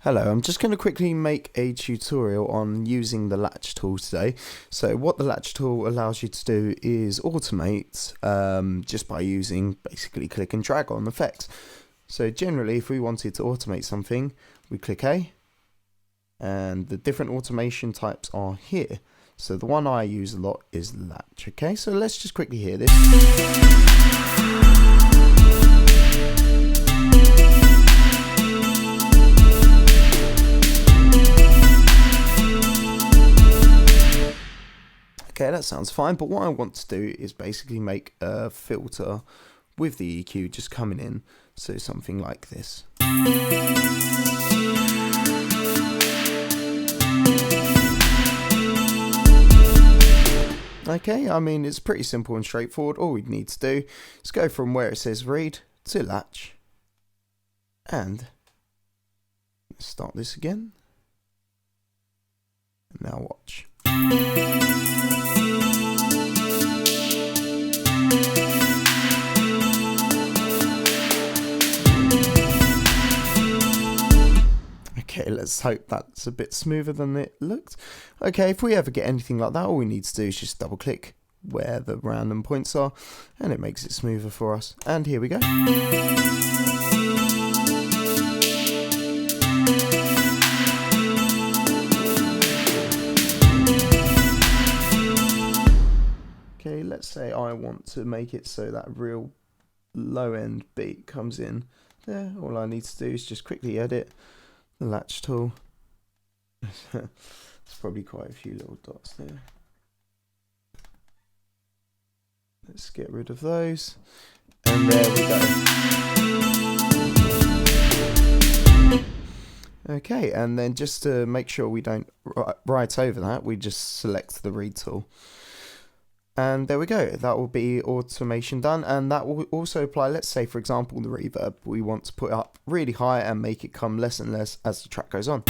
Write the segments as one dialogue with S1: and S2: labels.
S1: Hello, I'm just going to quickly make a tutorial on using the Latch tool today. So what the Latch tool allows you to do is automate just by using basically click and drag on effects. So generally if we wanted to automate something, we click A and the different automation types are here. So the one I use a lot is Latch. Okay, so let's just quickly hear this. Okay, that sounds fine, but what I want to do is basically make a filter with the EQ just coming in, so something like this. Okay, I mean it's pretty simple and straightforward. All we need to do is go from where it says read to Latch, and let's start this again. Now watch. Okay, let's hope that's a bit smoother than it looked. Okay, if we ever get anything like that, all we need to do is just double click where the random points are and it makes it smoother for us. And here we go. Okay, let's say I want to make it so that real low end beat comes in there. All I need to do is just quickly edit the Latch tool. There's probably quite a few little dots there. Let's get rid of those. And there we go. Okay, and then just to make sure we don't write over that, we just select the read tool. And there we go, that will be automation done, and that will also apply, let's say for example the reverb, we want to put up really high and make it come less and less as the track goes on.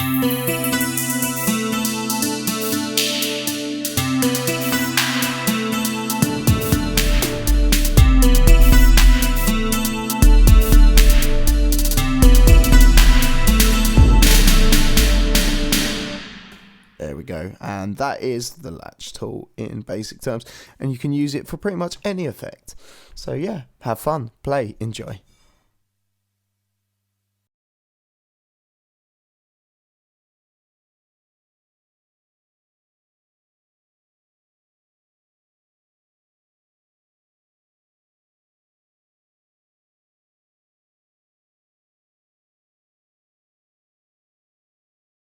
S1: There we go, and that is the Latch tool in basic terms, and you can use it for pretty much any effect. So yeah, have fun, play, enjoy.